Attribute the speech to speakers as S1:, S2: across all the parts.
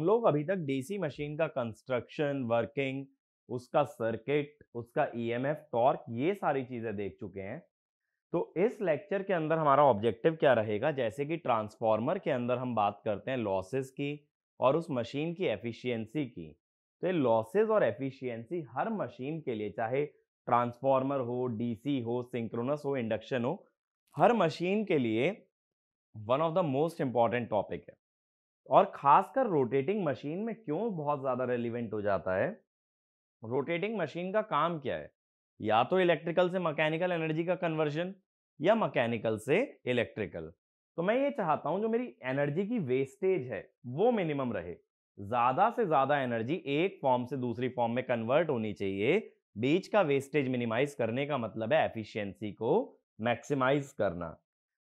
S1: हम लोग अभी तक डीसी मशीन का कंस्ट्रक्शन, वर्किंग, उसका सर्किट, उसका ईएमएफ, टॉर्क, ये सारी चीजें देख चुके हैं। तो इस लेक्चर के अंदर हमारा ऑब्जेक्टिव क्या रहेगा, जैसे कि ट्रांसफार्मर के अंदर हम बात करते हैं लॉसेस की और उस मशीन की एफिशिएंसी की। तो ये लॉसेस और एफिशिएंसी हर मशीन के लिए, चाहे ट्रांसफार्मर हो, डीसी हो, सिंक्रोनस हो, इंडक्शन हो, हर मशीन के लिए one of the most important topic है। और खासकर रोटेटिंग मशीन में क्यों बहुत ज्यादा रेलिवेंट हो जाता है। रोटेटिंग मशीन का काम क्या है, या तो इलेक्ट्रिकल से मैकेनिकल एनर्जी का कन्वर्जन या मैकेनिकल से इलेक्ट्रिकल। तो मैं ये चाहता हूं जो मेरी एनर्जी की वेस्टेज है वो मिनिमम रहे, ज्यादा से ज्यादा एनर्जी एक फॉर्म से दूसरी फॉर्म में कन्वर्ट होनी चाहिए। बीच का वेस्टेज मिनिमाइज करने का मतलब है एफिशिएंसी को मैक्सिमाइज करना।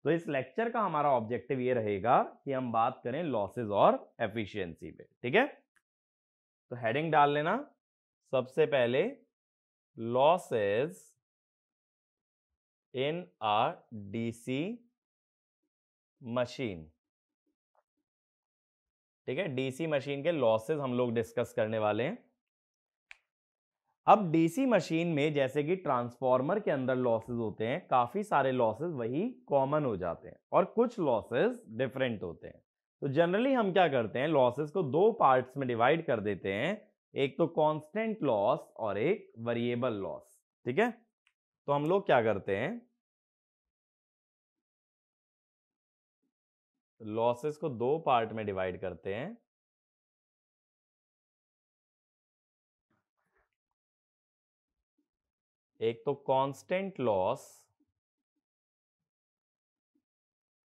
S1: तो इस लेक्चर का हमारा ऑब्जेक्टिव ये रहेगा कि हम बात करें लॉसेस और एफिशिएंसी पे, ठीक है। तो हेडिंग डाल लेना, सबसे पहले losses in a DC machine, ठीक है। डीसी मशीन के लॉसेस हम लोग डिस्कस करने वाले हैं। अब डीसी मशीन में जैसे कि ट्रांसफार्मर के अंदर लॉसेस होते हैं, काफी सारे लॉसेस वही कॉमन हो जाते हैं और कुछ लॉसेस डिफरेंट होते हैं। तो जनरली हम क्या करते हैं, लॉसेस को दो पार्ट्स में डिवाइड कर देते हैं, एक तो कांस्टेंट लॉस और एक वेरिएबल लॉस, ठीक है। तो हम लोग क्या करते हैं, लॉसेस को दो पार्ट में डिवाइड करते हैं। एक तो कांस्टेंट लॉस,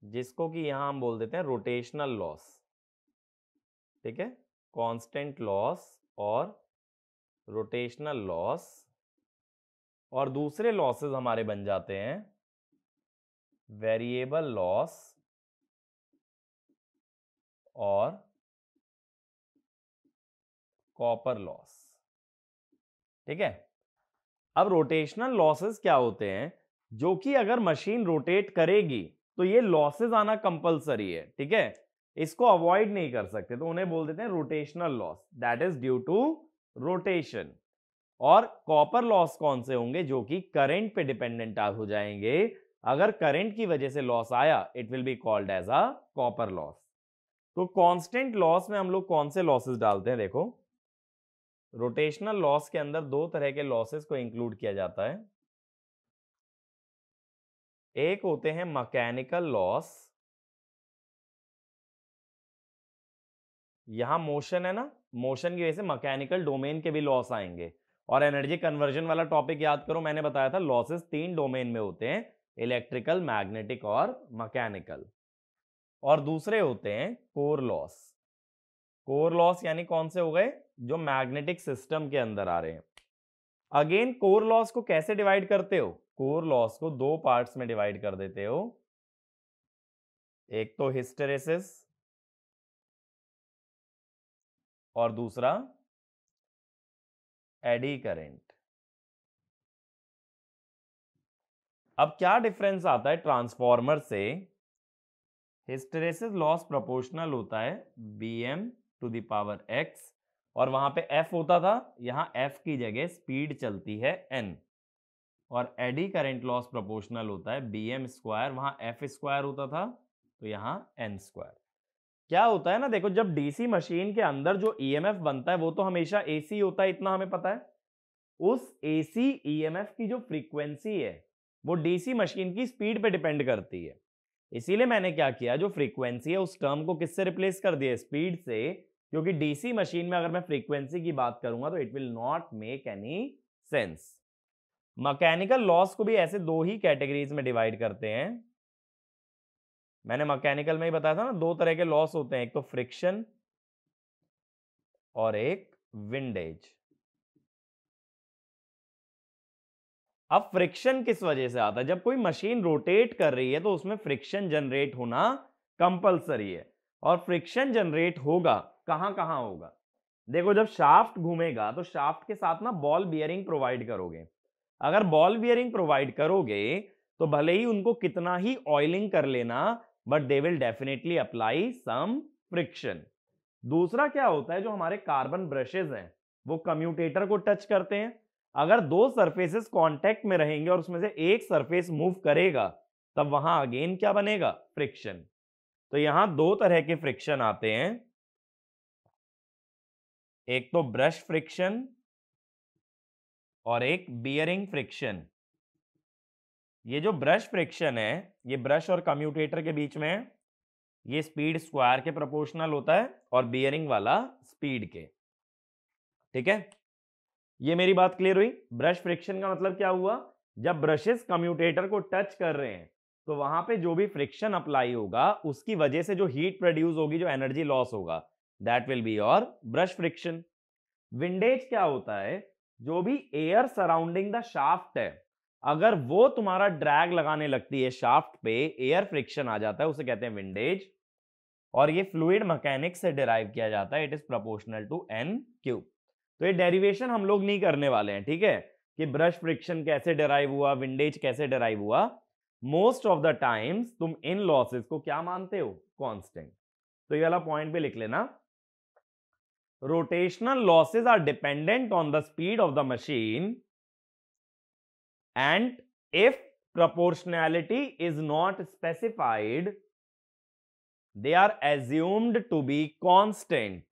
S1: जिसको कि यहां हम बोल देते हैं रोटेशनल लॉस, ठीक है। कांस्टेंट लॉस और रोटेशनल लॉस। और दूसरे लॉसेस हमारे बन जाते हैं वेरिएबल लॉस और कॉपर लॉस, ठीक है। अब रोटेशनल लॉसेस क्या होते हैं, जो कि अगर मशीन रोटेट करेगी तो ये लॉसेस आना कंपलसरी है, ठीक है। इसको अवॉइड नहीं कर सकते, तो उन्हें बोल देते हैं rotational loss, that is due to rotation. और कॉपर लॉस कौन से होंगे, जो कि करंट पे डिपेंडेंट हो जाएंगे। अगर करंट की वजह से लॉस आया, it will be called as a copper loss. तो कांस्टेंट लॉस में हम लोग कौन से लॉसेस डालते हैं, देखो रोटेशनल लॉस के अंदर दो तरह के लॉसेस को इंक्लूड किया जाता है। एक होते हैं मैकेनिकल लॉस, यहां मोशन है ना, मोशन की वजह से मैकेनिकल डोमेन के भी लॉस आएंगे। और एनर्जी कन्वर्जन वाला टॉपिक याद करो, मैंने बताया था लॉसेस तीन डोमेन में होते हैं, इलेक्ट्रिकल, मैग्नेटिक और मैकेनिकल। और दूसरे होते हैं कोर लॉस। कोर लॉस यानी कौन से हो गए, जो मैग्नेटिक सिस्टम के अंदर आ रहे हैं। अगेन कोर लॉस को कैसे डिवाइड करते हो, कोर लॉस को दो पार्ट्स में डिवाइड कर देते हो, एक तो हिस्टेरेसिस और दूसरा एडी करंट। अब क्या डिफरेंस आता है ट्रांसफार्मर से, हिस्टेरेसिस लॉस प्रोपोर्शनल होता है Bm to the power x, और वहां पे F होता था, यहां F की जगह स्पीड चलती है n। और एडी करंट लॉस प्रोपोर्शनल होता है Bm स्क्वायर, वहां F स्क्वायर होता था, तो यहां n स्क्वायर। क्या होता है ना, देखो जब डीसी मशीन के अंदर जो ईएमएफ बनता है वो तो हमेशा एसी होता है, इतना हमें पता है। उस एसी ईएमएफ की जो फ्रीक्वेंसी है वो डीसी मशीन की स्पीड पे डिपेंड करती है। इसीलिए मैंने क्या किया, जो फ्रीक्वेंसी है उस टर्म को किससे रिप्लेस कर दिया, स्पीड से। क्योंकि डीसी मशीन में अगर मैं फ्रीक्वेंसी की बात करूंगा तो it will not make any sense. Mechanical loss को भी ऐसे दो ही कैटेगरीज में डिवाइड करते हैं। मैंने मैकेनिकल में ही बताया था ना, दो तरह के लॉस होते हैं, एक तो फ्रिक्शन और एक विंडेज। अब फ्रिक्शन किस वजह से आता है, जब कोई मशीन रोटेट कर रही है तो उसमें फ्रिक्शन जनरेट होना कंपलसरी है। और फ्रिक्शन जनरेट होगा कहां कहां होगा, देखो जब शाफ्ट घूमेगा तो शाफ्ट के साथ ना बॉल बियरिंग प्रोवाइड करोगे। अगर बॉल बियरिंग प्रोवाइड करोगे तो भले ही उनको कितना ही ऑयलिंग कर लेना, but they will definitely apply some friction. दूसरा क्या होता है, जो हमारे कार्बन ब्रशेस हैं वो कम्यूटेटर को टच करते हैं। अगर दो सरफेसेस कांटेक्ट में रहेंगे और उसमें से एक सरफेस मूव करेगा, तब वहां अगेन क्या बनेगा, फ्रिक्शन। तो यहां दो तरह के फ्रिक्शन आते हैं, एक तो ब्रश फ्रिक्शन और एक बियरिंग फ्रिक्शन। ये जो ब्रश फ्रिक्शन है, ये ब्रश और कम्यूटेटर के बीच में है, ये स्पीड स्क्वायर के प्रोपोर्शनल होता है और बियरिंग वाला स्पीड के। ठीक है, ये मेरी बात क्लियर हुई। ब्रश फ्रिक्शन का मतलब क्या हुआ, जब ब्रशेस कम्यूटेटर को टच कर रहे हैं तो वहां पे जो भी फ्रिक्शन अप्लाई होगा उसकी वजह से जो हीट प्रोड्यूस होगी, जो एनर्जी लॉस होगा, that will be your brush friction. Windage क्या होता है, जो भी एयर सराउंडिंग द शाफ्ट है, अगर वो तुम्हारा ड्रैग लगाने लगती है शाफ्ट पे, एयर फ्रिक्शन आ जाता है, उसे कहते हैं विंडेज। और ये फ्लूइड मैकेनिक्स से डिराइव किया जाता है, it is proportional to N cube. तो ये डेरिवेशन हम लोग नहीं करने वाले हैं, ठीक है, कि ब्रश फ्रिक्शन कैसे डिराइव हुआ, विंडेज कैसे डिराइव हुआ। मोस्ट ऑफ द टाइम्स तुम इन लॉसेस को क्या मानते हो, कांस्टेंट। तो ये वाला पॉइंट भी लिख लेना, rotational losses are dependent on the speed of the machine, and if proportionality is not specified, they are assumed to be constant.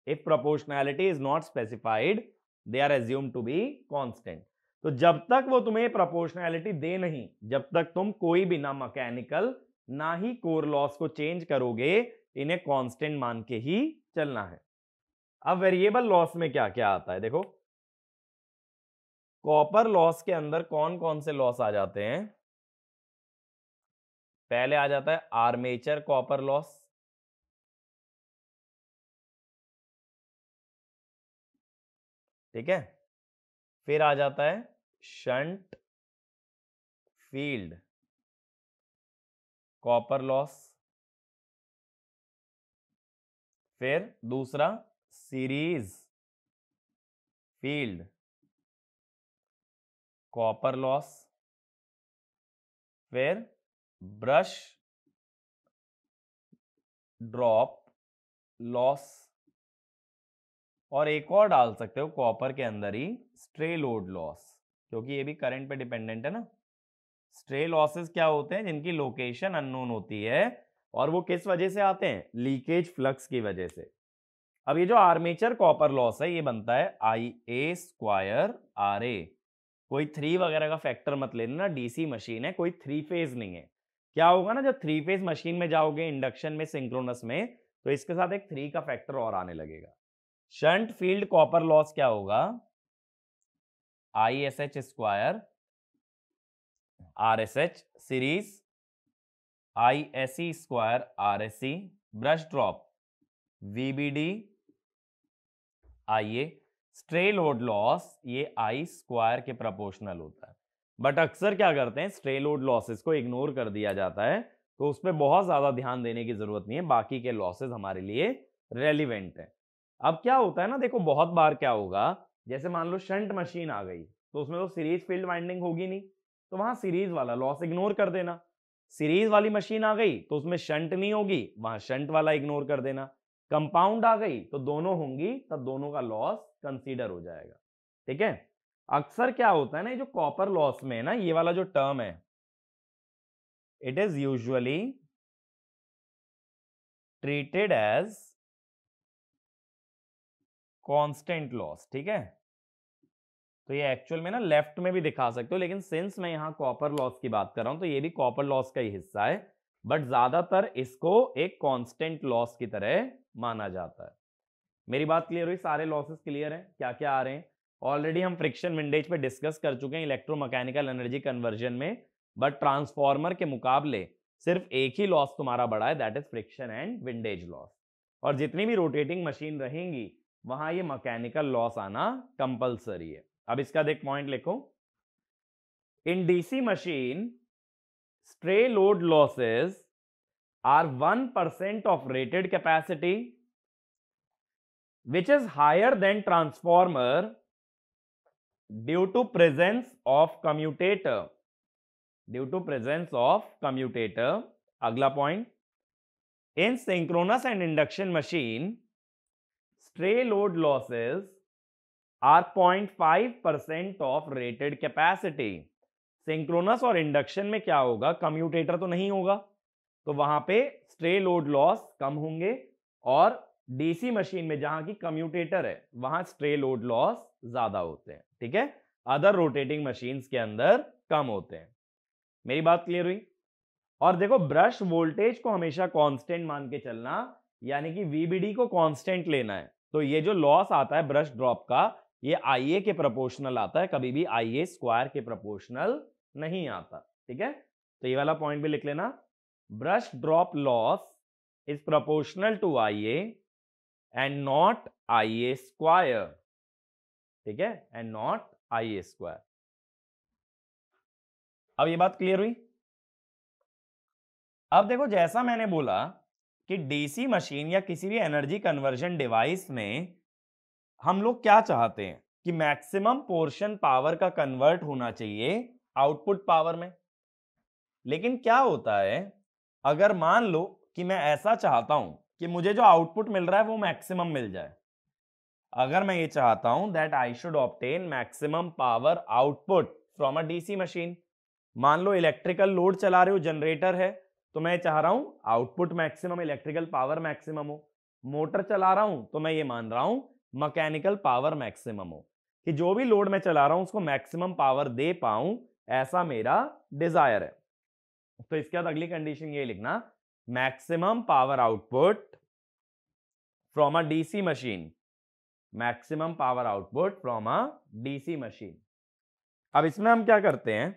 S1: If proportionality is not specified, they are assumed to be constant. तो जब तक वो तुम्हें proportionality दे नहीं, जब तक तुम कोई भी ना मैकेनिकल ना ही कोर लॉस को चेंज करोगे, इन्हें कांस्टेंट मान के ही चलना है। अब वेरिएबल लॉस में क्या क्या आता है, देखो कॉपर लॉस के अंदर कौन कौन से लॉस आ जाते हैं। पहले आ जाता है आर्मेचर कॉपर लॉस, ठीक है। फिर आ जाता है शंट फील्ड कॉपर लॉस। फिर दूसरा सीरीज फील्ड कॉपर लॉस। फिर ब्रश ड्रॉप लॉस, और एक और डाल सकते हो कॉपर के अंदर ही, स्ट्रे लोड लॉस, क्योंकि ये भी करंट पे डिपेंडेंट है ना। स्ट्रे लॉसेस क्या होते हैं, जिनकी लोकेशन अननोन होती है, और वो किस वजह से आते हैं, लीकेज फ्लक्स की वजह से। अब ये जो आर्मेचर कॉपर लॉस है, ये बनता है आई ए स्क्वायर आर ए। कोई 3 वगैरह का फैक्टर मत लेना, डीसी मशीन है, कोई 3 फेज नहीं है। क्या होगा ना, जब 3 फेज मशीन में जाओगे इंडक्शन में, सिंक्रोनस में, तो इसके साथ एक 3 का फैक्टर और आने लगेगा। शंट फील्ड कॉपर लॉस क्या होगा, I S H square R S H series I S E square R S C. Brush drop VBD I A. Stray load loss ये आई स्क्वायर के प्रोपोर्शनल होता है। But अक्सर क्या करते हैं, स्ट्रे लोड लॉसेस को इग्नोर कर दिया जाता है, तो उस पर बहुत ज्यादा ध्यान देने की जरूरत नहीं है, बाकी के लॉसेस हमारे लिए रेलिवेंट है। अब क्या होता है ना, देखो बहुत बार क्या होगा, जैसे मान लो शंट मशीन आ गई, तो उसमें तो सीरीज फील्ड वाइंडिंग होगी नहीं, तो वहां सीरीज वाला लॉस इग्नोर कर देना। सीरीज वाली मशीन आ गई तो उसमें शंट नहीं होगी, वहां शंट वाला इग्नोर कर देना। कंपाउंड आ गई तो दोनों होंगी, तब दोनों का लॉस कंसीडर हो जाएगा, ठीक है। अक्सर क्या होता है ना, जो कॉपर लॉस में है ना, ये वाला जो टर्म है, it is usually treated as constant loss, ठीक है। तो ये एक्चुअल में ना लेफ्ट में भी दिखा सकते हो, लेकिन सिंस मैं यहां कॉपर लॉस की बात कर रहा हूं, तो ये भी कॉपर लॉस का ही हिस्सा है, बट ज्यादातर इसको एक कांस्टेंट लॉस की तरह माना जाता है। मेरी बात क्लियर हुई, सारे लॉसेस क्लियर हैं, क्या क्या आ रहे हैं। ऑलरेडी हम फ्रिक्शन विंडेज पे डिस्कस कर चुके हैं इलेक्ट्रोमैकेनिकल एनर्जी कन्वर्जन में, बट ट्रांसफॉर्मर के मुकाबले सिर्फ एक ही लॉस तुम्हारा बड़ा है, that is friction and windage loss. और जितनी भी रोटेटिंग मशीन रहेंगी वहां ये मैकेनिकल लॉस आना कंपलसरी है। अब इसका देख पॉइंट लिखो, in DC machine stray load losses are 1% of rated capacity which is higher than transformer due to presence of commutator, due to presence of commutator। अगला point, in synchronous and induction machine stray load losses are 0.5% of rated capacity. Synchronous और induction में क्या होगा, commutator तो नहीं होगा, तो वहां पे स्ट्रे लोड लॉस कम होंगे, और डीसी मशीन में जहां की कम्यूटेटर है वहां स्ट्रे लोड लॉस ज्यादा होते हैं। ठीक है, अदर रोटेटिंग मशीन्स के अंदर कम होते हैं। मेरी बात क्लियर हुई? और देखो, ब्रश वोल्टेज को हमेशा कांस्टेंट मान के चलना, यानी कि वीबीडी को कांस्टेंट लेना है। तो ये जो लॉस आता है ब्रश ड्रॉप का, ये आईए के प्रोपोर्शनल आता है, कभी भी आईए स्क्वायर के प्रोपोर्शनल नहीं आता। ठीक है, तो ये वाला पॉइंट भी लिख लेना, brush drop loss is proportional to I A and not I A square. ठीक है, एंड नॉट आईए स्क्वायर। अब ये बात क्लियर हुई? अब देखो, जैसा मैंने बोला कि डीसी मशीन या किसी भी एनर्जी कन्वर्जन डिवाइस में हम लोग क्या चाहते हैं कि मैक्सिमम पोर्शन पावर का कन्वर्ट होना चाहिए आउटपुट पावर में। लेकिन क्या होता है, अगर मान लो कि मैं ऐसा चाहता हूं कि मुझे जो आउटपुट मिल रहा है वो मैक्सिमम मिल जाए, अगर मैं ये चाहता हूं that I should obtain maximum power output from a DC machine, मान लो इलेक्ट्रिकल लोड चला रहे हो, जनरेटर है, तो मैं चाह रहा हूं output maximum, electrical power maximum हो। मोटर चला रहा हूं तो मैं ये मान रहा हूं मैकेनिकल पावर मैक्सिमम हो, कि जो भी लोड मैं चला रहा हूं उसको मैक्सिमम पावर दे पाऊं, ऐसा मेरा डिजायर है। तो इसके बाद अगली कंडीशन ये लिखना, maximum power output from a DC machine, maximum power output from a DC machine. अब इसमें हम क्या करते हैं,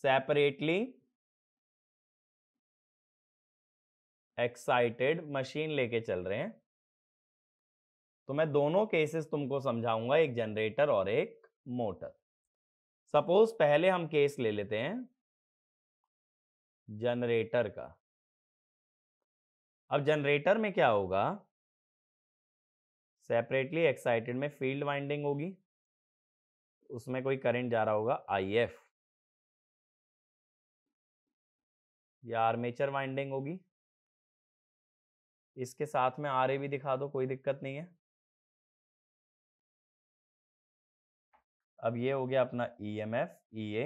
S1: सेपरेटली एक्साइटेड मशीन लेके चल रहे हैं। तो मैं दोनों केसेस तुमको समझाऊंगा, एक जनरेटर और एक मोटर। सपोज पहले हम केस ले लेते हैं जनरेटर का। अब जनरेटर में क्या होगा, सेपरेटली एक्साइटेड में फील्ड वाइंडिंग होगी, उसमें कोई करंट जा रहा होगा आईएफ, या आर्मेचर वाइंडिंग होगी, इसके साथ में आरए भी दिखा दो, कोई दिक्कत नहीं है। अब ये हो गया अपना ईएमएफ ईए,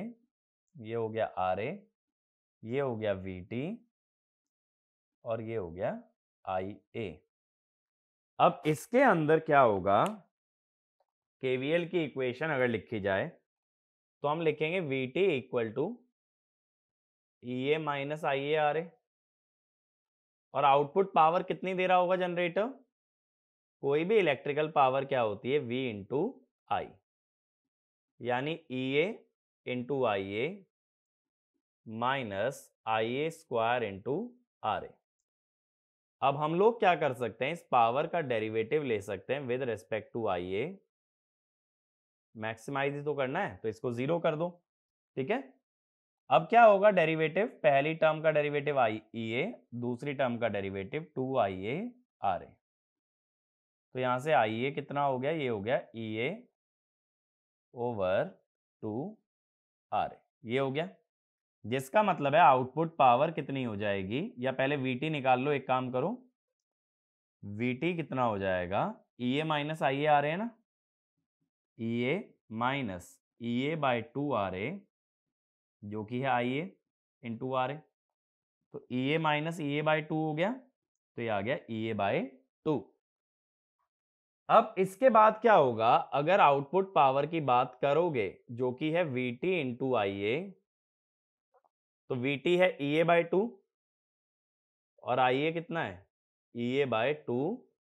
S1: ये हो गया आरए, ये हो गया वीटी, और ये हो गया आईए। अब इसके अंदर क्या होगा, केवीएल की इक्वेशन अगर लिखी जाए तो हम लिखेंगे V T equal to E A minus I A R A, और आउटपुट पावर कितनी दे रहा होगा जनरेटर, कोई भी इलेक्ट्रिकल पावर क्या होती है, V इंटू आई, यानी ईए इंटू आईए माइनस आईए स्क्वायर इंटू आरए। अब हम लोग क्या कर सकते हैं, इस पावर का डेरिवेटिव ले सकते हैं विद रिस्पेक्ट टू आईए, मैक्सिमाइज ही तो करना है तो इसको 0 कर दो। ठीक है, अब क्या होगा डेरिवेटिव, पहली टर्म का डेरिवेटिव आई ईए, दूसरी टर्म का डेरिवेटिव 2 आईए आरए। तो यहां से आईए कितना हो गया, ये हो गया ईए ओवर 2 आरए, ये हो गया, जिसका मतलब है आउटपुट पावर कितनी हो जाएगी, या पहले वीटी निकाल लो, एक काम करो, वीटी कितना हो जाएगा, ईए माइनस आईए आ रहे हैं ना, ईए माइनस ईए बाय 2 आ रहे, जो कि है आईए इंटू आर ए, तो ईए माइनस ईए बाय 2 हो गया, तो ये आ गया ईए बाय 2। अब इसके बाद क्या होगा, अगर आउटपुट पावर की बात करोगे जो कि है वीटी इंटू आईए, तो वीटी है ईए बाय 2 और आईए कितना है, ईए बाय 2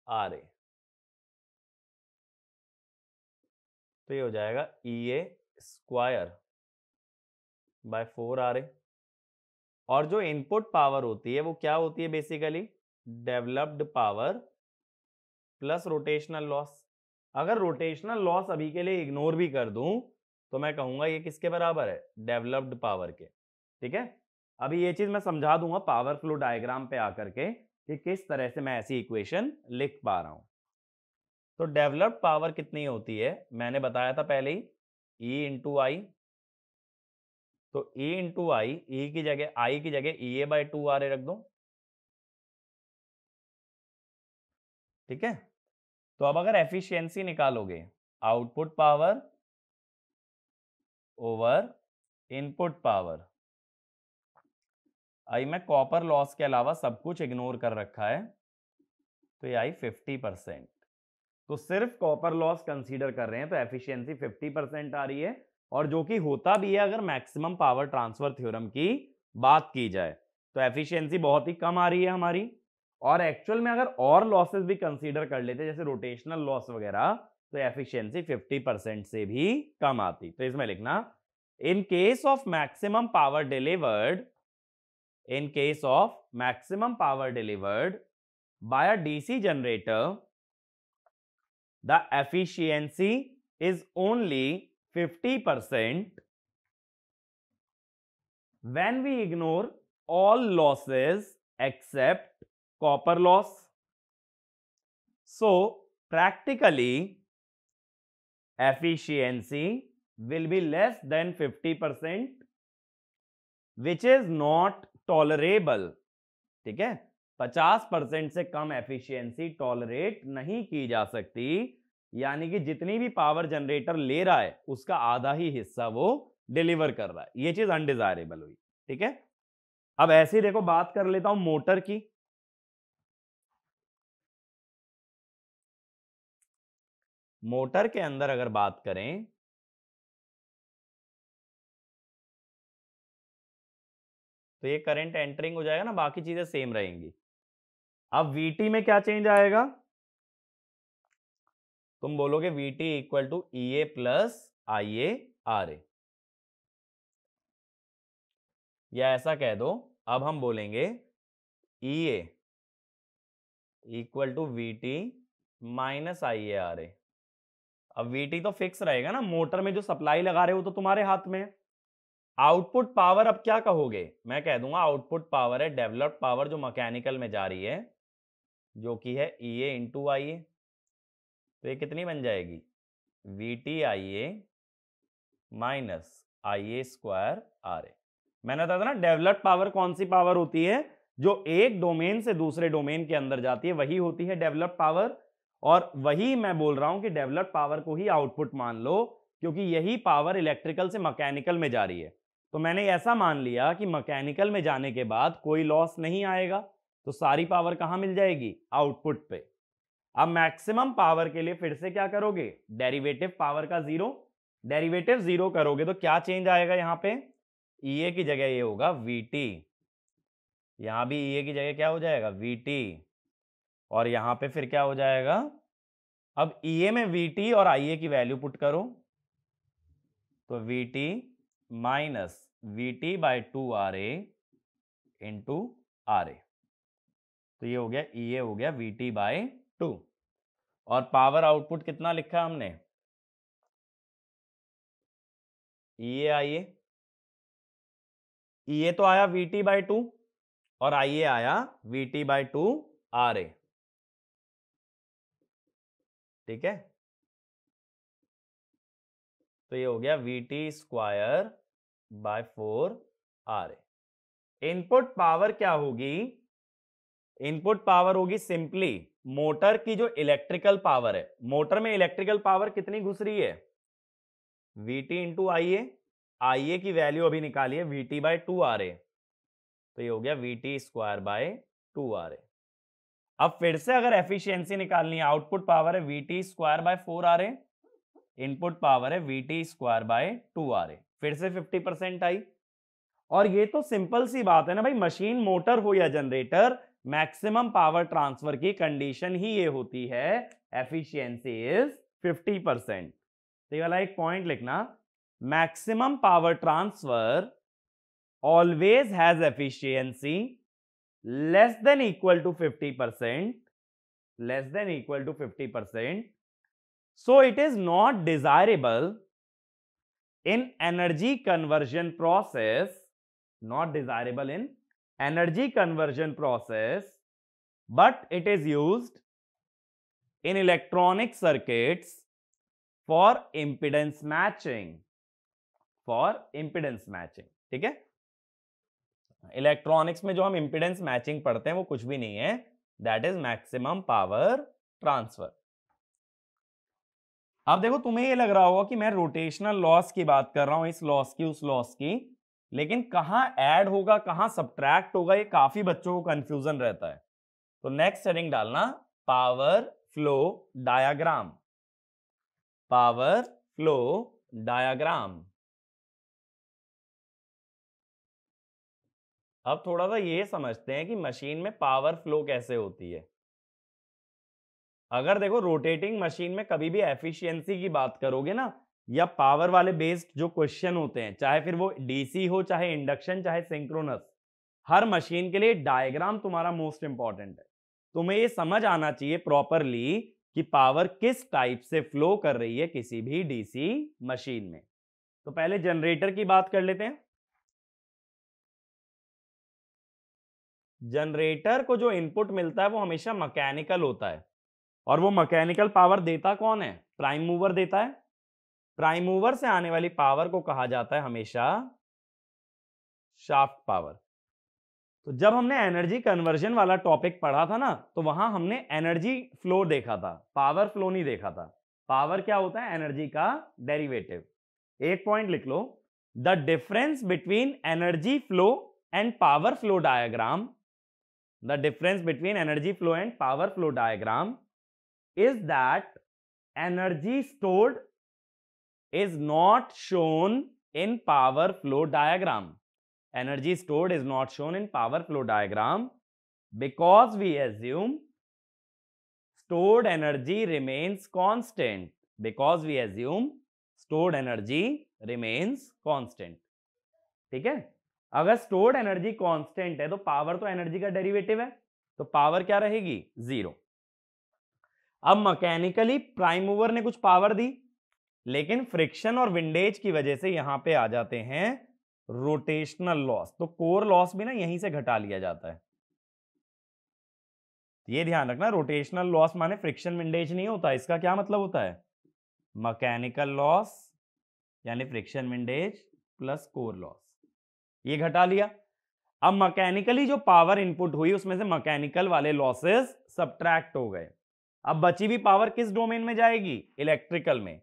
S1: आर ए, तो ये हो जाएगा ईए स्क्वायर बाय 4 आर ए। और जो इनपुट पावर होती है वो क्या होती है, basically developed power plus rotational loss. अगर रोटेशनल लॉस अभी के लिए इग्नोर भी कर दूं तो मैं कहूंगा ये किसके बराबर है, डेवलप्ड पावर के। ठीक है, अभी ये चीज मैं समझा दूंगा पावर फ्लो डायग्राम पे आकर के कि किस तरह से मैं ऐसी इक्वेशन लिख पा रहा हूं। तो डेवलप्ड पावर कितनी होती है, मैंने बताया था पहले ही, ई इंटू आई। तो ई इंटू आई, ई की जगह, आई की जगह ई ए बाय 2 आर ए रख दो, ठीक है। तो अब अगर एफिशिएंसी निकालोगे, output power over input power, I मैं कॉपर लॉस के अलावा सब कुछ इग्नोर कर रखा है, तो ये आई 50%। तो सिर्फ कॉपर लॉस कंसीडर कर रहे हैं तो एफिशिएंसी 50% आ रही है, और जो कि होता भी है अगर मैक्सिमम पावर ट्रांसफर थ्योरम की बात की जाए, तो एफिशिएंसी बहुत ही कम आ रही है हमारी। और एक्चुअल में अगर और लॉसेस भी कंसीडर कर लेते जैसे रोटेशनल लॉस वगैरह, तो एफिशिएंसी 50% से भी कम आती। तो इसमें लिखना, in case of maximum power delivered, in case of maximum power delivered by a DC generator, the efficiency is only 50% when we ignore all losses except copper loss. So practically efficiency will be less than 50%, which is not tolerable. ठीक है, 50% से कम efficiency tolerate नहीं की जा सकती, यानी कि जितनी भी पावर जनरेटर ले रहा है उसका आधा ही हिस्सा वो डिलीवर कर रहा है, ये चीज अनडिजायरेबल हुई। ठीक है, अब ऐसे ही देखो बात कर लेता हूं मोटर की। मोटर के अंदर अगर बात करें तो ये करंट एंटरिंग हो जाएगा ना, बाकी चीजें सेम रहेंगी। अब वीटी में क्या चेंज आएगा, तुम बोलोगे VT equal to E A plus I A R A, या ऐसा कह दो, अब हम बोलेंगे E A equal to V T minus I A R A. अब वीटी तो फिक्स रहेगा ना, मोटर में जो सप्लाई लगा रहे हो तो तुम्हारे हाथ में। आउटपुट पावर अब क्या कहोगे, मैं कह दूंगा आउटपुट पावर है डेवलप्ड पावर जो मैकेनिकल में जा रही है, जो कि है ई ए इंटू आई ए। तो ये कितनी बन जाएगी, V T I A minus I A square R A. मैंने बताया था ना डेवलप्ड पावर कौन सी पावर होती है, जो एक डोमेन से दूसरे डोमेन के अंदर जाती है, वही होती है डेवलप्ड पावर। और वही मैं बोल रहा हूं कि डेवलप्ड पावर को ही आउटपुट मान लो, क्योंकि यही पावर इलेक्ट्रिकल से मैकेनिकल में जा रही है। तो मैंने ऐसा मान लिया कि मैकेनिकल में जाने के बाद कोई लॉस नहीं आएगा, तो सारी पावर कहां मिल जाएगी, आउटपुट पे। अब मैक्सिमम पावर के लिए फिर से क्या करोगे, डेरिवेटिव पावर का जीरो, डेरिवेटिव जीरो करोगे तो क्या चेंज आएगा, यहां पे ई ए की जगह ये होगा वी टी, यहां भी ई ए की जगह क्या हो जाएगा, वी टी, और यहां पे फिर क्या हो जाएगा, अब ई ए में वी टी और आई ए की वैल्यू पुट करो, तो V T minus V T by two R A into R A. तो ये हो गया ई ए हो गया वी टी बाई टू, और पावर आउटपुट कितना लिखा है हमने, ई ए आई ए, ई ए तो आया वी टी बाई टू और आई ए आया V T by two R A. ठीक है, तो ये हो गया V T square by 4 R A. Input power क्या होगी, इनपुट पावर होगी सिंपली मोटर की जो इलेक्ट्रिकल पावर है, मोटर में इलेक्ट्रिकल पावर कितनी घुस रही है, V T into I A, I A की वैल्यू अभी निकालिए V T by two R A, तो ये हो गया V T square by two R A. अब फिर से अगर एफिशिएंसी निकालनी है, आउटपुट पावर है V T square by 4 R A, input power है V T square by 2 R A, फिर से 50% आई। और ये तो सिंपल सी बात है ना भाई, मशीन मोटर हो या जनरेटर, मैक्सिमम पावर ट्रांसफर की कंडीशन ही ये होती है, एफिशिएंसी इज 50%। तो ये वाला एक पॉइंट लिखना, maximum power transfer always has efficiency less than equal to 50%, less than equal to 50%, so it is not desirable in energy conversion process, not desirable in energy conversion process, but it is used in electronic circuits for impedance matching, for impedance matching। ठीक है, electronics में जो हम impedance matching पढ़ते हैं वो कुछ भी नहीं है, that is maximum power transfer. अब देखो तुम्हें ये लग रहा होगा कि मैं रोटेशनल लॉस की बात कर रहा हूं, इस लॉस की उस लॉस की, लेकिन कहां ऐड होगा कहां सब्ट्रैक्ट होगा ये काफी बच्चों को कंफ्यूजन रहता है। तो नेक्स्ट हेडिंग डालना power flow diagram, power flow diagram. अब थोड़ा सा ये समझते हैं कि मशीन में पावर फ्लो कैसे होती है। अगर देखो रोटेटिंग मशीन में कभी भी एफिशिएंसी की बात करोगे ना, या पावर वाले बेस्ड जो क्वेश्चन होते हैं, चाहे फिर वो डीसी हो, चाहे इंडक्शन, चाहे सिंक्रोनस, हर मशीन के लिए डायग्राम तुम्हारा मोस्ट इंपॉर्टेंट है। तुम्हें ये समझ आना चाहिए प्रॉपरली कि पावर किस टाइप से फ्लो कर रही है किसी भी डीसी मशीन में। तो पहले जनरेटर की बात कर लेते हैं। जनरेटर को जो इनपुट मिलता है वो हमेशा मैकेनिकल होता है, और वो मैकेनिकल पावर देता कौन है? प्राइम मूवर देता है। प्राइम मूवर से आने वाली पावर को कहा जाता है हमेशा शाफ्ट पावर। तो जब हमने एनर्जी कन्वर्जन वाला टॉपिक पढ़ा था ना, तो वहां हमने एनर्जी फ्लो देखा था, पावर फ्लो नहीं देखा था। पावर क्या होता है? एनर्जी का डेरिवेटिव। एक पॉइंट लिख लो, the difference between energy flow and power flow diagram, the difference between energy flow and power flow diagram is that energy stored is not shown in power flow diagram. Energy stored is not shown in power flow diagram because we assume stored energy remains constant. Because we assume stored energy remains constant. ठीक है? अगर stored energy constant है तो power तो energy का derivative है, तो power क्या रहेगी? जीरो। अब मैकेनिकली प्राइम मूवर ने कुछ पावर दी, लेकिन फ्रिक्शन और विंडेज की वजह से यहां पे आ जाते हैं रोटेशनल लॉस। तो कोर लॉस भी ना यहीं से घटा लिया जाता है। ये ध्यान रखना, रोटेशनल लॉस माने फ्रिक्शन विंडेज नहीं होता। इसका क्या मतलब होता है? मैकेनिकल लॉस यानी friction windage plus core loss, ये घटा लिया। अब मैकेनिकली जो पावर इनपुट हुई उसमें से मैकेनिकल वाले लॉसेस सब्ट्रैक्ट हो गए। अब बची हुई पावर किस डोमेन में जाएगी? इलेक्ट्रिकल में।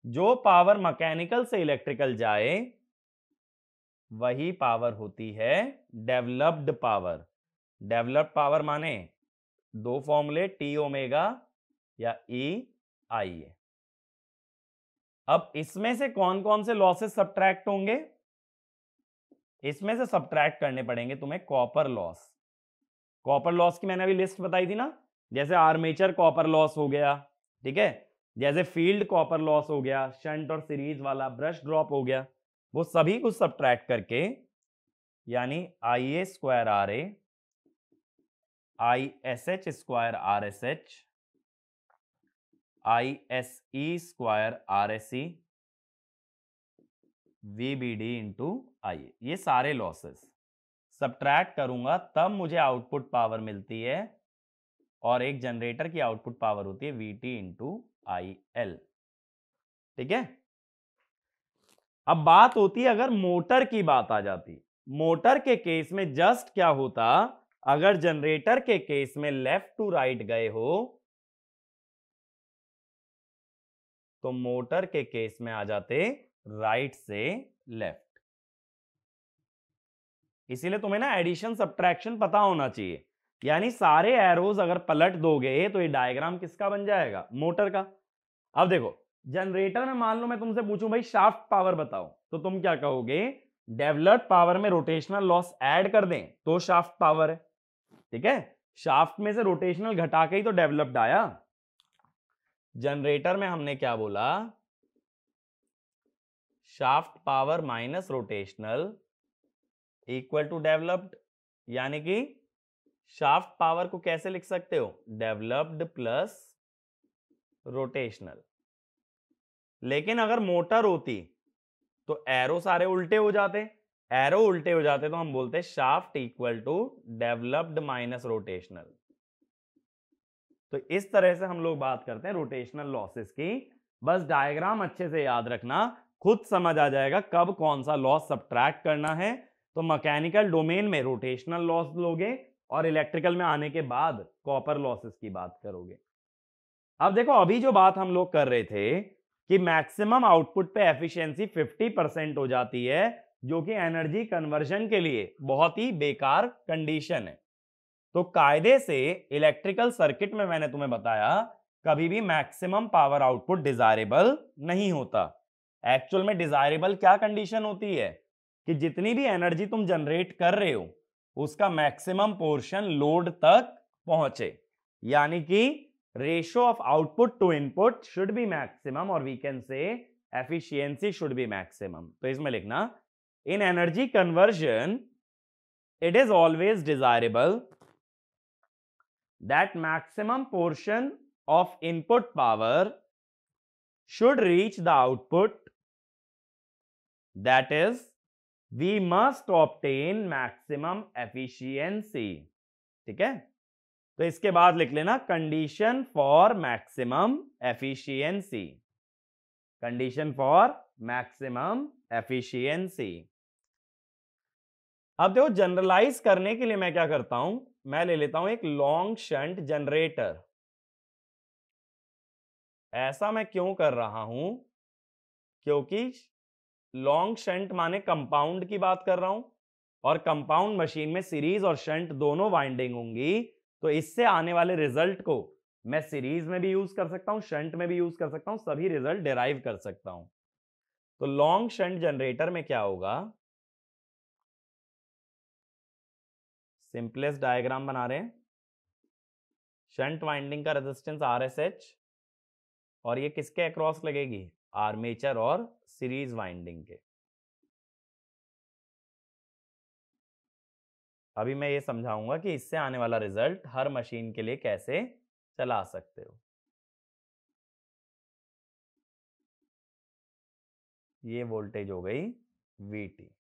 S1: जो पावर मैकेनिकल से इलेक्ट्रिकल जाए वही पावर होती है डेवलप्ड पावर। डेवलप्ड पावर माने दो फॉर्मूले, टी ओमेगा या ई आई ए। अब इसमें से कौन कौन से लॉसेस सब्ट्रैक्ट होंगे? इसमें से सब्ट्रैक्ट करने पड़ेंगे तुम्हें कॉपर लॉस। कॉपर लॉस की मैंने अभी लिस्ट बताई थी ना, जैसे आर्मेचर कॉपर लॉस हो गया, ठीक है, जैसे फील्ड कॉपर लॉस हो गया, शंट और सीरीज वाला, ब्रश ड्रॉप हो गया, वो सभी कुछ सब्ट्रैक्ट करके यानी I A square R A, I S H square R S H, I S E square R S E, V B D into I A, ये सारे लॉसेस सब्ट्रैक्ट करूंगा तब मुझे आउटपुट पावर मिलती है, और एक जनरेटर की आउटपुट पावर होती है वीटी इंटू आई एल। ठीक है? अब बात होती है अगर मोटर की बात आ जाती, मोटर के केस में जस्ट क्या होता, अगर जनरेटर के केस में लेफ्ट टू राइट गए हो तो मोटर के केस में आ जाते राइट से लेफ्ट। इसीलिए तुम्हें ना एडिशन सब्ट्रैक्शन पता होना चाहिए, यानी सारे एरोज अगर पलट दोगे तो ये डायग्राम किसका बन जाएगा? मोटर का। अब देखो जनरेटर में मान लो मैं तुमसे पूछूं भाई शाफ्ट पावर बताओ, तो तुम क्या कहोगे? डेवलप्ड पावर में रोटेशनल लॉस ऐड कर दें तो शाफ्ट पावर है। ठीक है, शाफ्ट में से रोटेशनल घटा के ही तो डेवलप्ड आया। जनरेटर में हमने क्या बोला? Shaft power minus rotational equal to developed, यानी कि शाफ्ट पावर को कैसे लिख सकते हो? Developed plus rotational. लेकिन अगर मोटर होती तो एरो सारे उल्टे हो जाते, एरो उल्टे हो जाते तो हम बोलते shaft equal to developed minus rotational. तो इस तरह से हम लोग बात करते हैं रोटेशनल लॉसेस की। बस डायग्राम अच्छे से याद रखना, खुद समझ आ जाएगा कब कौन सा लॉस सब्ट्रैक्ट करना है। तो मैकेनिकल डोमेन में रोटेशनल लॉस लोगे और इलेक्ट्रिकल में आने के बाद कॉपर लॉसेस की बात करोगे। अब देखो अभी जो बात हम लोग कर रहे थे कि मैक्सिमम आउटपुट पे एफिशिएंसी 50% हो जाती है, जो कि एनर्जी कन्वर्जन के लिए बहुत ही बेकार कंडीशन है। तो कायदे से इलेक्ट्रिकल सर्किट में मैंने तुम्हें बताया कभी भी मैक्सिमम पावर आउटपुट डिजायरेबल नहीं होता। एक्चुअल में डिजायरेबल क्या कंडीशन होती है कि जितनी भी एनर्जी तुम जनरेट कर रहे हो उसका मैक्सिमम पोर्शन लोड तक पहुंचे, यानी कि ratio of output to input should be maximum, और we can say efficiency should be maximum. तो इसमें लिखना in energy conversion it is always desirable that maximum portion of input power should reach the output, that is we must obtain maximum efficiency। ठीक है, तो इसके बाद लिख लेना condition for maximum efficiency, condition for maximum efficiency. अब देखो generalise करने के लिए मैं क्या करता हूं, मैं ले लेता हूं एक लॉन्ग शंट जनरेटर। ऐसा मैं क्यों कर रहा हूं, क्योंकि लॉन्ग शंट माने कंपाउंड की बात कर रहा हूं, और कंपाउंड मशीन में सीरीज और शंट दोनों वाइंडिंग होंगी, तो इससे आने वाले रिजल्ट को मैं सीरीज में भी यूज कर सकता हूं, शंट में भी यूज कर सकता हूं, सभी रिजल्ट डिराइव कर सकता हूं। तो लॉन्ग शंट जनरेटर में क्या होगा, सिंपलेस्ट डायग्राम बना रहे हैं। शंट वाइंडिंग का रेजिस्टेंस RSH, और ये किसके अक्रॉस लगेगी, आर्मेचर और सीरीज वाइंडिंग के। अभी मैं ये समझाऊंगा कि इससे आने वाला रिजल्ट हर मशीन के लिए कैसे चला सकते हो। ये वोल्टेज हो गई VT,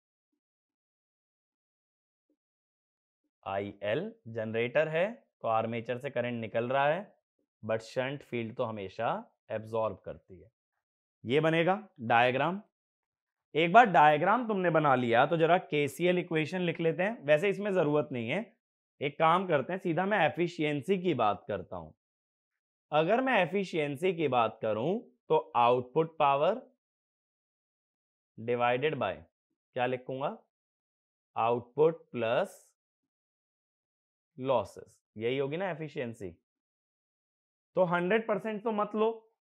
S1: IL जनरेटर है तो आर्मेचर से करंट निकल रहा है, बट शंट फील्ड तो हमेशा एब्जॉर्ब करती है। ये बनेगा डायग्राम। एक बार डायग्राम तुमने बना लिया तो जरा KCL इक्वेशन लिख लेते हैं। वैसे इसमें जरूरत नहीं है, एक काम करते हैं, सीधा मैं एफिशिएंसी की बात करता हूं। अगर मैं एफिशिएंसी की बात करूं तो आउटपुट पावर डिवाइडेड बाय क्या लिखूंगा, आउटपुट प्लस लॉसेस, यही होगी ना एफिशिएंसी। तो 100% तो मत लो,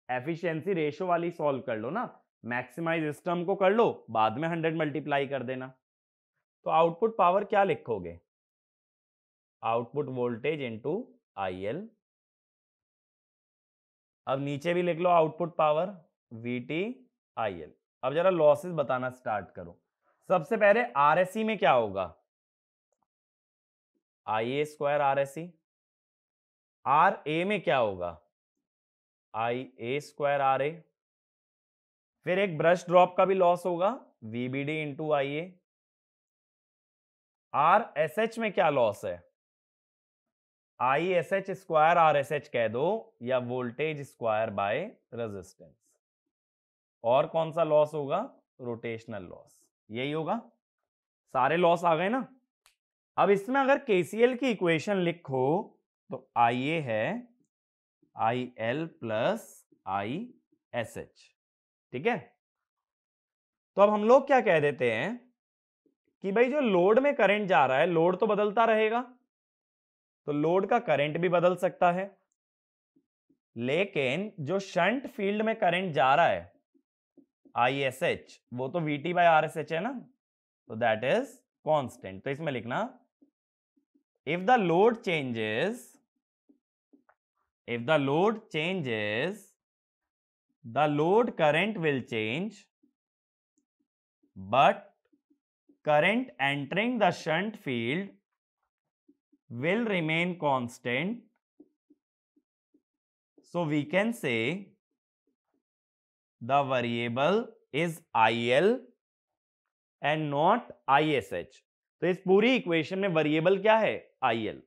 S1: एफिशिएंसी रेशियो वाली सॉल्व कर लो ना, मैक्सिमाइज इस टर्म को कर लो, बाद में 100 मल्टीप्लाई कर देना। तो आउटपुट पावर क्या लिखोगे, आउटपुट वोल्टेज इनटू IL। अब नीचे भी लिख low output power VT IL। अब जरा लॉसेस बताना स्टार्ट करो। सबसे पहले RSE में क्या होगा, IA स्क्वायर RSE। RA में क्या होगा, IA स्क्वायर RA। फिर एक ब्रश ड्रॉप का भी लॉस होगा, VBD इंटू IA। RSH में क्या लॉस है, ISH स्क्वायर RSH कह दो, या वोल्टेज स्क्वायर बाय रेजिस्टेंस। और कौन सा लॉस होगा, रोटेशनल लॉस, यही होगा। सारे लॉस आ गए ना। अब इसमें अगर KCL की इक्वेशन लिखो तो IA है IL प्लस ISH, ठीक है। तो अब हम लोग क्या कह देते हैं कि भाई जो लोड में करंट जा रहा है, लोड तो बदलता रहेगा, तो लोड का करंट भी बदल सकता है, लेकिन जो शंट फील्ड में करंट जा रहा है ISH, वो तो VT बाय RSH है ना, तो दैट इज कांस्टेंट। तो इसमें लिखना if the load changes, the load current will change, but current entering the shunt field will remain constant. So we can say the variable is IL and not ISH। तो इस पूरी equation में variable क्या है, IL।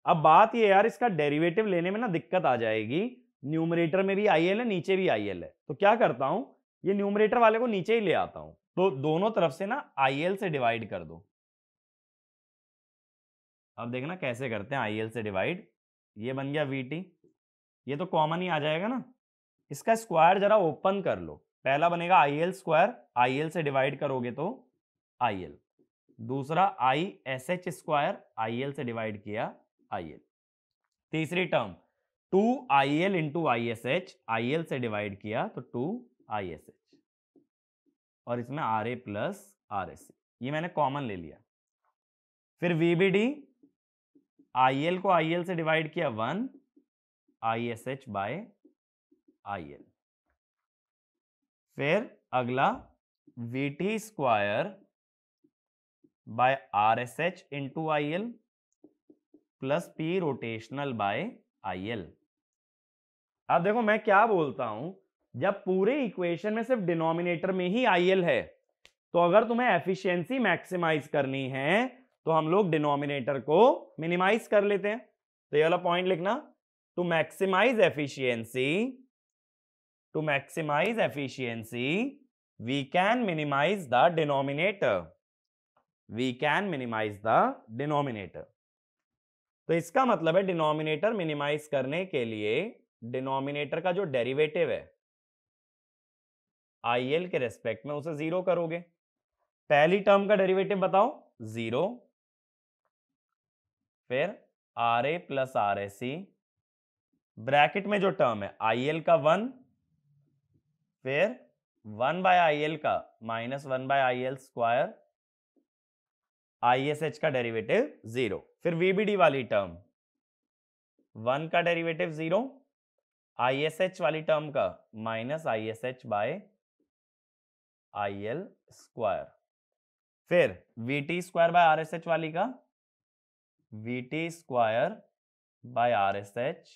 S1: अब बात ये यार, इसका डेरिवेटिव लेने में ना दिक्कत आ जाएगी। न्यूमरेटर में भी IL है, नीचे भी IL है, तो क्या करता हूं, ये न्यूमरेटर वाले को नीचे ही ले आता हूं, तो दोनों तरफ से ना IL से डिवाइड कर दो। अब देखना कैसे करते हैं IL से डिवाइड। ये बन गया VT, ये तो कॉमन ही आ जाएगा ना। इसका स्क्वायर जरा ओपन कर लो, पहला बनेगा I L square, I L से डिवाइड करोगे तो आई एल, दूसरा I S H square, I L से डिवाइड किया आई एल, तीसरी term 2 I L into I S H, I L से डिवाइड किया तो 2 आई एस एच, और इसमें R A plus R S C, ये मैंने कॉमन ले लिया। फिर वीबीडी, आई एल को आई एल से डिवाइड किया 1 I S H by I L. फिर अगला V T square by R S H into I L plus P rotational by I L. अब देखो मैं क्या बोलता हूं, जब पूरे इक्वेशन में सिर्फ डिनोमिनेटर में ही आई एल है, तो अगर तुम्हें एफिशिएंसी मैक्सिमाइज करनी है तो हम लोग डिनोमिनेटर को मिनिमाइज कर लेते हैं। तो ये वाला पॉइंट लिखना, to maximise efficiency we can minimise the denominator. तो इसका मतलब है डिनोमिनेटर मिनिमाइज करने के लिए डिनोमिनेटर का जो डेरिवेटिव है आई एल के रेस्पेक्ट में उसे 0 करोगे। पहली टर्म का डेरिवेटिव बताओ 0, फिर R A plus R S C, bracket में जो टर्म है आई एल का 1, फिर 1 बाय आई एल का minus 1 by I L square, I S H का डेरिवेटिव 0, फिर वीबीडी वाली टर्म 1 का डेरिवेटिव 0, आई एस एच वाली टर्म का minus I S H by I L square, फिर V T square by R S H वाली का V T square by R S H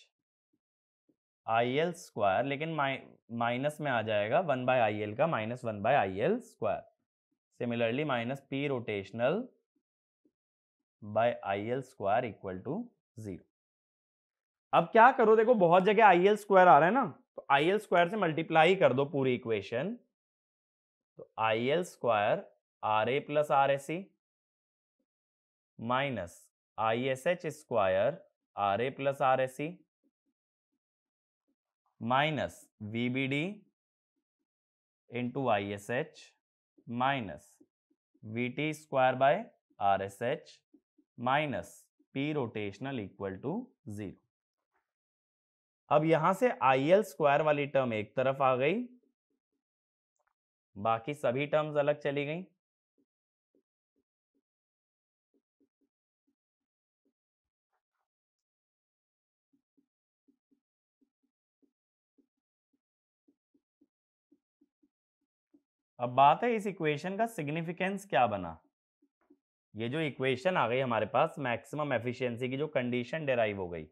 S1: I L square, लेकिन minus में आ जाएगा 1 by I L का minus 1 by I L square, similarly minus P rotational by I L square equal to 0। अब क्या करो, देखो बहुत जगह आई एल स्क्वायर आ रहा है ना, तो आई एल स्क्वायर से मल्टीप्लाई कर दो पूरी इक्वेशन, तो I L square R A plus R S C minus I S H square R A plus R S C minus VBD into I S H minus V T square by R S H minus P rotational equal to 0। अब यहां से I L square वाली term एक तरफ आ गई, बाकी सभी terms अलग चली गई। अब बात है इस इक्वेशन का सिग्निफिकेंस क्या बना। ये जो इक्वेशन आ गई हमारे पास, मैक्सिमम एफिशिएंसी की जो कंडीशन डेराइव हो गई,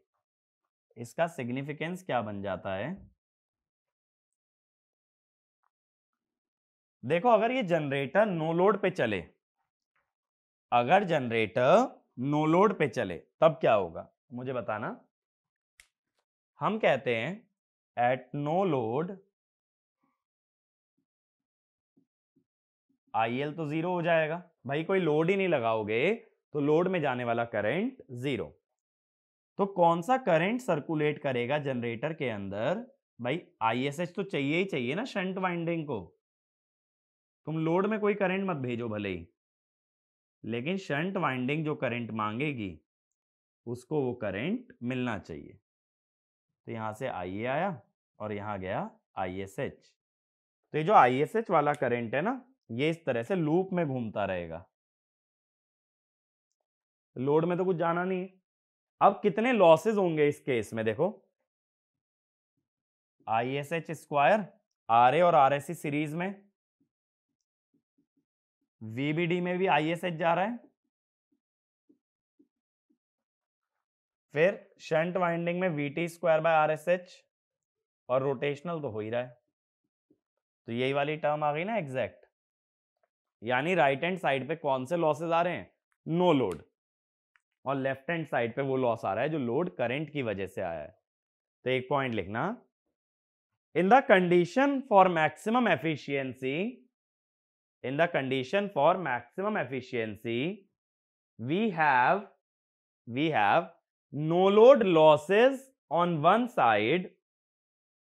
S1: इसका सिग्निफिकेंस क्या बन जाता है। देखो अगर ये जनरेटर नो लोड पे चले, अगर जनरेटर नो लोड पे चले तब क्या होगा मुझे बताना। हम कहते हैं एट नो लोड IL तो 0 हो जाएगा, भाई कोई लोड ही नहीं लगाओगे तो लोड में जाने वाला करंट 0। तो कौन सा करंट सर्कुलेट करेगा जनरेटर के अंदर, भाई ISH तो चाहिए ही चाहिए ना शंट वाइंडिंग को। तुम लोड में कोई करंट मत भेजो भले ही, लेकिन शंट वाइंडिंग जो करंट मांगेगी उसको वो करंट मिलना चाहिए। तो यहां से IA आया और यहां गया ISH। तो ये जो ISH वाला करंट है ना, ये इस तरह से लूप में घूमता रहेगा, लोड में तो कुछ जाना नहीं है। अब कितने लॉसेस होंगे इस केस में, देखो ISH स्क्वायर RA और RSC सीरीज में, VBD में भी ISH जा रहा है, फिर शंट वाइंडिंग में VT स्क्वायर बाय RSH, और रोटेशनल तो हो ही रहा है। तो यही वाली टर्म आ गई ना एग्जैक्ट, यानी राइट हैंड साइड पे कौन से लॉसेस आ रहे हैं, नो लोड, और लेफ्ट हैंड साइड पे वो लॉस आ रहा है जो लोड करंट की वजह से आया है। तो एक पॉइंट लिखना, in the condition for maximum efficiency, in the condition for maximum efficiency we have no load losses on one side,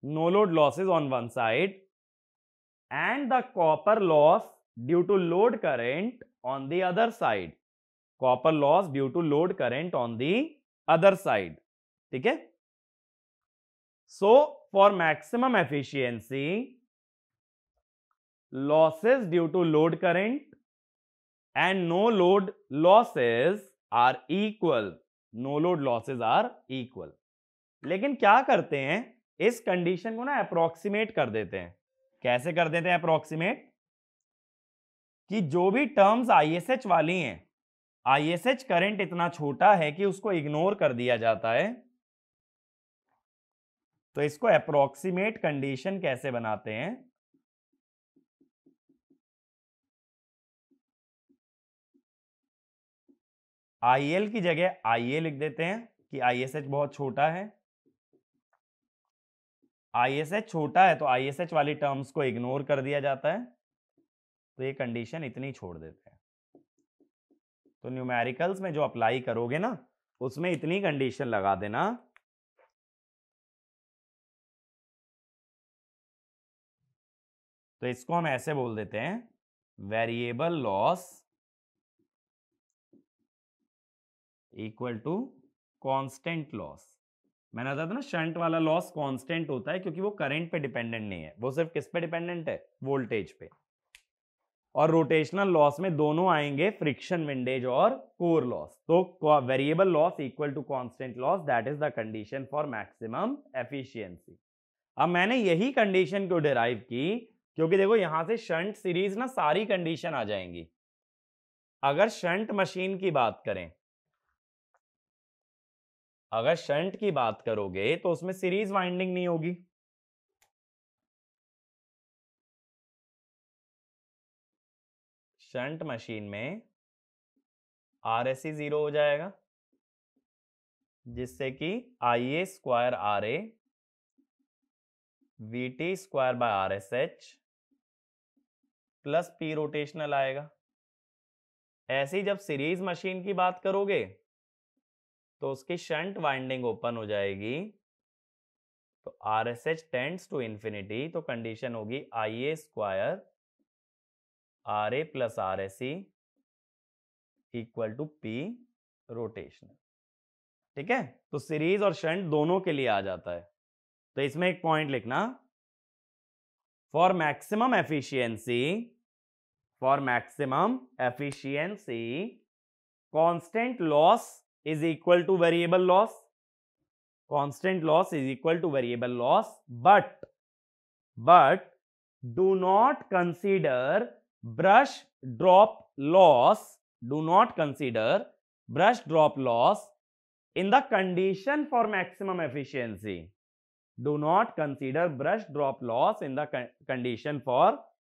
S1: no load losses on one side, and the copper loss due to load current on the other side. Copper loss due to load current on the other side. ठीक है? So for maximum efficiency, losses due to load current and no load losses are equal. No load losses are equal. लेकिन क्या करते हैं, इस condition को ना approximate कर देते हैं. कैसे कर देते हैं अप्रोक्सीमेट? कि जो भी टर्म्स आईएसएच वाली हैं, आईएसएच करंट इतना छोटा है कि उसको इग्नोर कर दिया जाता है. तो इसको अप्रोक्सीमेट कंडीशन कैसे बनाते हैं? आईएल की जगह आईए लिख देते हैं कि आईएसएच बहुत छोटा है. आईएसएच छोटा है तो आईएसएच वाली टर्म्स को इग्नोर कर दिया जाता है. तो ये कंडीशन इतनी छोड़ देते हैं. तो न्यूमेरिकल्स में जो अप्लाई करोगे ना, उसमें इतनी कंडीशन लगा देना. तो इसको हम ऐसे बोल देते हैं, variable loss equal to constant loss. मैंने बताया था ना, शंट वाला लॉस कांस्टेंट होता है क्योंकि वो करंट पे डिपेंडेंट नहीं है, वो सिर्फ किस पे डिपेंडेंट है? वोल्टेज पे. और रोटेशनल लॉस में दोनों आएंगे, फ्रिक्शन विंडेज और कोर लॉस. तो variable loss equal to constant loss, that is the condition for maximum efficiency. अब मैंने यही कंडीशन क्यों डिराइव की? क्योंकि देखो यहां से शंट सीरीज ना सारी कंडीशन आ जाएंगी. अगर शंट मशीन की बात करें, अगर शंट की बात करोगे तो उसमें सीरीज वाइंडिंग नहीं होगी. शंट मशीन में आरएससी 0 हो जाएगा, जिससे कि IA square RA VT square by RSH plus P rotational आएगा. ऐसी जब सीरीज मशीन की बात करोगे तो उसकी शंट वाइंडिंग ओपन हो जाएगी, तो RSH टेंड्स टू इंफिनिटी. तो कंडीशन होगी IA square RA plus RSC equal to P rotational. ठीक है? तो सीरीज और शंट दोनों के लिए आ जाता है. तो इसमें एक पॉइंट लिखना, for maximum efficiency, for maximum efficiency constant loss is equal to variable loss. Constant loss is equal to variable loss, but do not consider brush drop loss. Do not consider brush drop loss in the condition for maximum efficiency. Do not consider brush drop loss in the condition for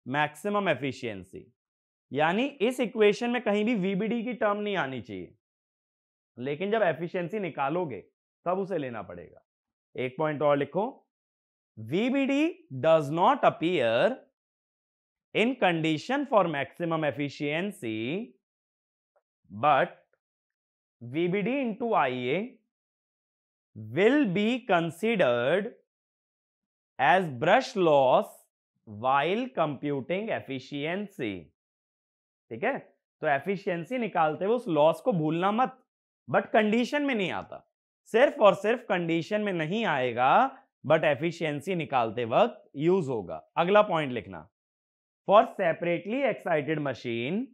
S1: maximum efficiency. यानी इस equation में कहीं भी VBD की term नहीं आनी चाहिए, लेकिन जब एफिशिएंसी निकालोगे तब उसे लेना पड़ेगा. एक पॉइंट और लिखो, VBD does not appear in condition for maximum efficiency, but VBD into IA will be considered as brush loss while computing efficiency. ठीक है? तो एफिशिएंसी निकालते हुए उस लॉस को भूलना मत. बट कंडीशन में नहीं आता, सिर्फ और सिर्फ कंडीशन में नहीं आएगा, बट एफिशिएंसी निकालते वक्त यूज होगा. अगला पॉइंट लिखना, for separately excited machine,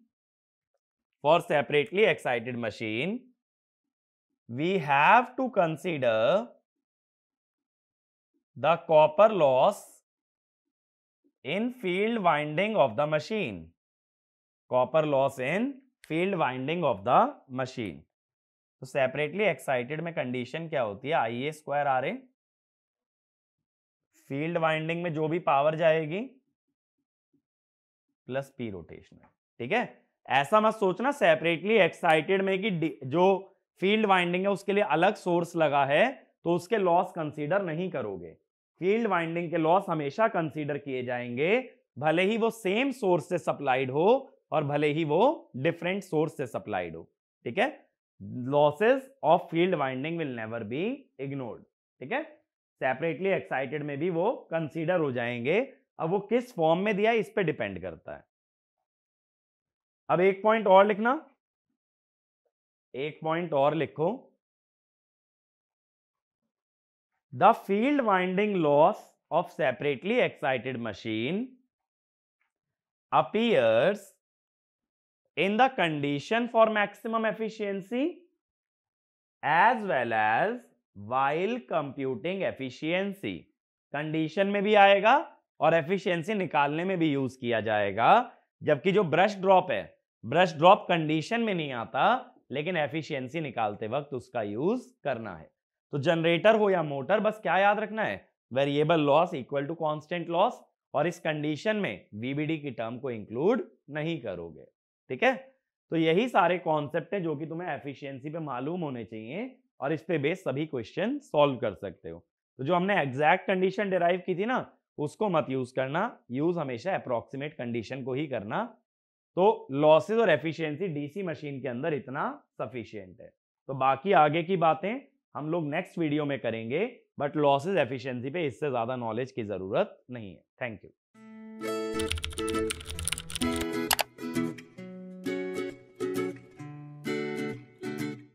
S1: for separately excited machine we have to consider the copper loss in field winding of the machine. Copper loss in field winding of the machine. तो separately excited में condition क्या होती है? IA square RA, field winding में जो भी power जाएगी plus P rotational. ठीक है? ऐसा मत सोचना सेपरेटली एक्साइटेड में कि जो फील्ड वाइंडिंग है उसके लिए अलग सोर्स लगा है तो उसके लॉस कंसीडर नहीं करोगे. फील्ड वाइंडिंग के लॉस हमेशा कंसीडर किए जाएंगे, भले ही वो सेम सोर्स से सप्लाइड हो और भले ही वो डिफरेंट सोर्स से सप्लाइड हो. ठीक है? Losses of field winding will never be ignored. ठीक है, सेपरेटली एक्साइटेड में भी वो कंसीडर हो जाएंगे। अब वो किस फॉर्म में दिया है इस पे डिपेंड करता है। अब एक पॉइंट और लिखना, एक पॉइंट और लिखो, the field winding loss of separately excited machine appears in the condition for maximum efficiency as well as while computing efficiency। Condition में भी आएगा और एफिशिएंसी निकालने में भी यूज किया जाएगा। जबकि जो ब्रश ड्रॉप है, ब्रश ड्रॉप कंडीशन में नहीं आता, लेकिन एफिशिएंसी निकालते वक्त उसका यूज करना है। तो जनरेटर हो या मोटर, बस क्या याद रखना है, variable loss equal to constant loss, और इस कंडीशन में वीबीडी की टर्म को इंक्लूड नहीं करोगे। ठीक है, तो यही सारे कॉन्सेप्ट हैं जो कि तुम्हें एफिशिएंसी पे मालूम होने चाहिए और इस पे बेस सभी क्वेश्चन सॉल्व कर सकते हो। तो जो हमने एग्जैक्ट कंडीशन डिराइव की थी ना, उसको मत यूज करना, यूज हमेशा अप्रोक्सीमेट कंडीशन को ही करना। तो लॉसेस और एफिशिएंसी डीसी मशीन के अंदर इतना सफिशिएंट है। तो बाकी आगे की बातें हम लोग नेक्स्ट वीडियो में करेंगे, बट लॉसेस एफिशिएंसी पे इससे ज्यादा नॉलेज की जरूरत नहीं है। Thank you.